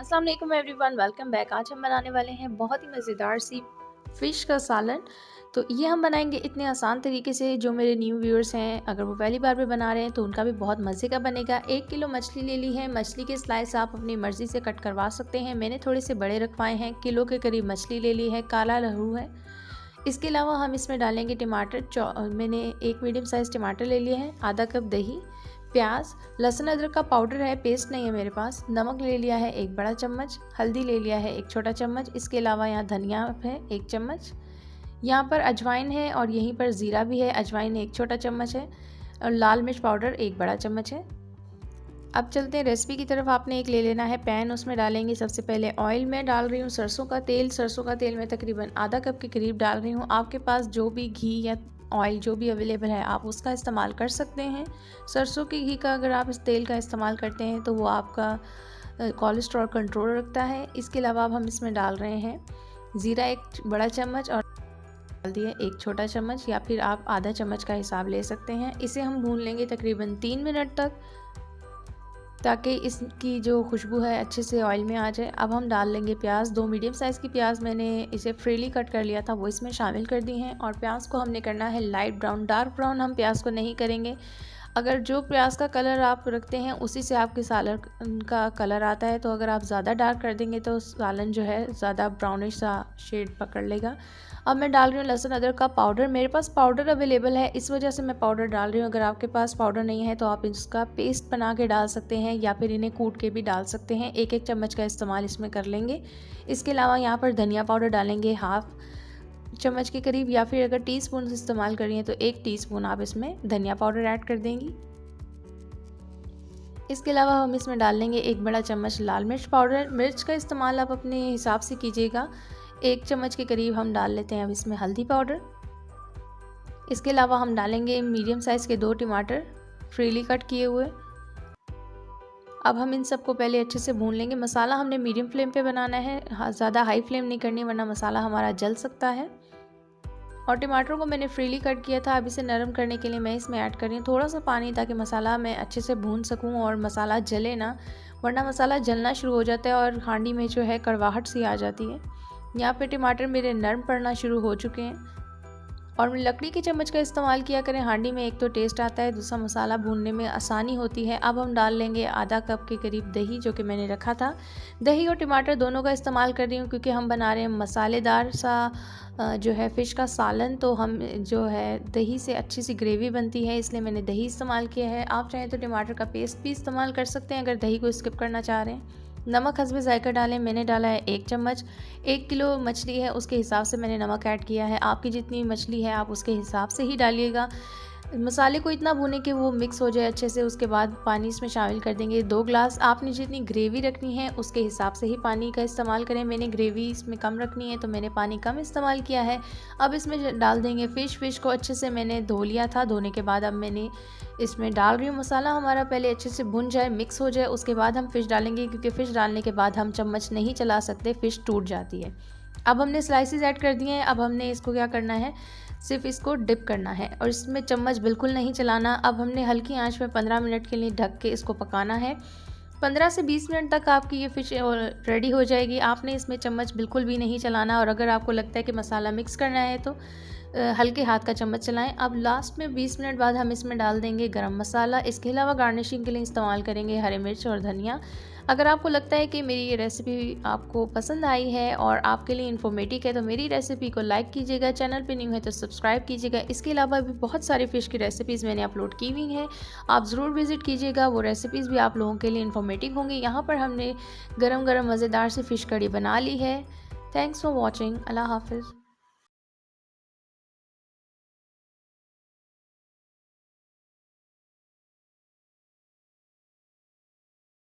अस्सलाम वालेकुम everyone, welcome back. आज हम बनाने वाले हैं बहुत ही मज़ेदार सी फ़िश का सालन। तो ये हम बनाएंगे इतने आसान तरीके से, जो मेरे न्यू व्यूअर्स हैं अगर वो पहली बार भी बना रहे हैं तो उनका भी बहुत मज़े का बनेगा। 1 किलो मछली ले ली है। मछली के स्लाइस आप अपनी मर्ज़ी से कट करवा सकते हैं। मैंने थोड़े से बड़े रखवाए हैं। किलो के करीब मछली ले ली है। काला लहू है। इसके अलावा हम इसमें डालेंगे टमाटर। मैंने एक मीडियम साइज़ टमाटर ले लिए हैं। आधा कप दही, प्याज, लहसुन अदरक का पाउडर है, पेस्ट नहीं है मेरे पास। नमक ले लिया है 1 बड़ा चम्मच। हल्दी ले लिया है 1 छोटा चम्मच। इसके अलावा यहाँ धनिया है 1 चम्मच। यहाँ पर अजवाइन है और यहीं पर ज़ीरा भी है। अजवाइन 1 छोटा चम्मच है और लाल मिर्च पाउडर 1 बड़ा चम्मच है। अब चलते हैं रेसिपी की तरफ। आपने एक ले लेना है पैन, उसमें डालेंगे सबसे पहले ऑयल। मैं डाल रही हूँ सरसों का तेल। सरसों का तेल मैं तकरीबन आधा कप के करीब डाल रही हूँ। आपके पास जो भी घी या ऑयल जो भी अवेलेबल है आप उसका इस्तेमाल कर सकते हैं। सरसों के घी का अगर आप इस तेल का इस्तेमाल करते हैं तो वो आपका कोलेस्ट्रॉल कंट्रोल रखता है। इसके अलावा अब हम इसमें डाल रहे हैं ज़ीरा 1 बड़ा चम्मच और डाल दिए 1 छोटा चम्मच, या फिर आप आधा चम्मच का हिसाब ले सकते हैं। इसे हम भून लेंगे तकरीबन 3 मिनट तक, ताकि इसकी जो खुशबू है अच्छे से ऑयल में आ जाए। अब हम डाल लेंगे प्याज। 2 मीडियम साइज़ की प्याज मैंने इसे फ्रीली कट कर लिया था, वो इसमें शामिल कर दी हैं। और प्याज को हमने करना है लाइट ब्राउन। डार्क ब्राउन हम प्याज को नहीं करेंगे। अगर जो प्याज का कलर आप रखते हैं उसी से आपके सालन का कलर आता है, तो अगर आप ज़्यादा डार्क कर देंगे तो सालन जो है ज़्यादा ब्राउनिश सा शेड पकड़ लेगा। अब मैं डाल रही हूँ लहसुन अदरक का पाउडर। मेरे पास पाउडर अवेलेबल है, इस वजह से मैं पाउडर डाल रही हूँ। अगर आपके पास पाउडर नहीं है तो आप इसका पेस्ट बना के डाल सकते हैं, या फिर इन्हें कूट के भी डाल सकते हैं। 1-1 चम्मच का इस्तेमाल इसमें कर लेंगे। इसके अलावा यहाँ पर धनिया पाउडर डालेंगे 1/2 चम्मच के करीब, या फिर अगर टीस्पून से इस्तेमाल करिए तो 1 टीस्पून आप इसमें धनिया पाउडर ऐड कर देंगी। इसके अलावा हम इसमें डाल लेंगे 1 बड़ा चम्मच लाल मिर्च पाउडर। मिर्च का इस्तेमाल आप अपने हिसाब से कीजिएगा। 1 चम्मच के करीब हम डाल लेते हैं अब इसमें हल्दी पाउडर। इसके अलावा हम डालेंगे मीडियम साइज़ के 2 टमाटर फ्रीली कट किए हुए। अब हम इन सबको पहले अच्छे से भून लेंगे। मसाला हमने मीडियम फ्लेम पे बनाना है, ज़्यादा हाई फ्लेम नहीं करनी वरना मसाला हमारा जल सकता है। और टमाटरों को मैंने फ्रीली कट किया था। अब इसे नरम करने के लिए मैं इसमें ऐड कर रही हूँ थोड़ा सा पानी, ताकि मसाला मैं अच्छे से भून सकूँ और मसाला जले ना, वरना मसाला जलना शुरू हो जाता है और हांडी में जो है कड़वाहट सी आ जाती है। यहाँ पे टमाटर मेरे नरम पड़ना शुरू हो चुके हैं। और लकड़ी के चम्मच का इस्तेमाल किया करें हांडी में, एक तो टेस्ट आता है, दूसरा मसाला भूनने में आसानी होती है। अब हम डाल लेंगे आधा कप के करीब दही, जो कि मैंने रखा था। दही और टमाटर दोनों का इस्तेमाल कर रही हूँ क्योंकि हम बना रहे हैं मसालेदार सा जो है फ़िश का सालन। तो हम जो है दही से अच्छी सी ग्रेवी बनती है, इसलिए मैंने दही इस्तेमाल किया है। आप चाहें तो टमाटर का पेस्ट भी इस्तेमाल कर सकते हैं अगर दही को स्किप करना चाह रहे हैं। नमक हस्बे ज़ायका डालें। मैंने डाला है 1 चम्मच। 1 किलो मछली है उसके हिसाब से मैंने नमक ऐड किया है। आपकी जितनी मछली है आप उसके हिसाब से ही डालिएगा। मसाले को इतना भूनें कि वो मिक्स हो जाए अच्छे से। उसके बाद पानी इसमें शामिल कर देंगे 2 ग्लास। आपने जितनी ग्रेवी रखनी है उसके हिसाब से ही पानी का इस्तेमाल करें। मैंने ग्रेवी इसमें कम रखनी है तो मैंने पानी कम इस्तेमाल किया है। अब इसमें डाल देंगे फ़िश को अच्छे से मैंने धो लिया था। धोने के बाद अब मैंने इसमें डाल रही हूँ। मसाला हमारा पहले अच्छे से भुन जाए, मिक्स हो जाए, उसके बाद हम फ़िश डालेंगे, क्योंकि फ़िश डालने के बाद हम चम्मच नहीं चला सकते, फ़िश टूट जाती है। अब हमने स्लाइसेस ऐड कर दिए हैं। अब हमने इसको क्या करना है, सिर्फ इसको डिप करना है और इसमें चम्मच बिल्कुल नहीं चलाना। अब हमने हल्की आंच में 15 मिनट के लिए ढक के इसको पकाना है। 15 से 20 मिनट तक आपकी ये फ़िश रेडी हो जाएगी। आपने इसमें चम्मच बिल्कुल भी नहीं चलाना, और अगर आपको लगता है कि मसाला मिक्स करना है तो हल्के हाथ का चम्मच चलाएं। अब लास्ट में 20 मिनट बाद हम इसमें डाल देंगे गरम मसाला। इसके अलावा गार्निशिंग के लिए इस्तेमाल करेंगे हरी मिर्च और धनिया। अगर आपको लगता है कि मेरी ये रेसिपी आपको पसंद आई है और आपके लिए इन्फॉर्मेटिव है तो मेरी रेसिपी को लाइक कीजिएगा। चैनल पे न्यू है तो सब्सक्राइब कीजिएगा। इसके अलावा भी बहुत सारी फ़िश की रेसिपीज़ मैंने अपलोड की हुई हैं, आप ज़रूर विज़िट कीजिएगा। वो रेसिपीज़ भी आप लोगों के लिए इन्फॉर्मेटिव होंगी। यहाँ पर हमने गरम गरम मज़ेदार सी फ़िश कड़ी बना ली है। Thanks for watching. अल्लाह हाफ़िज़।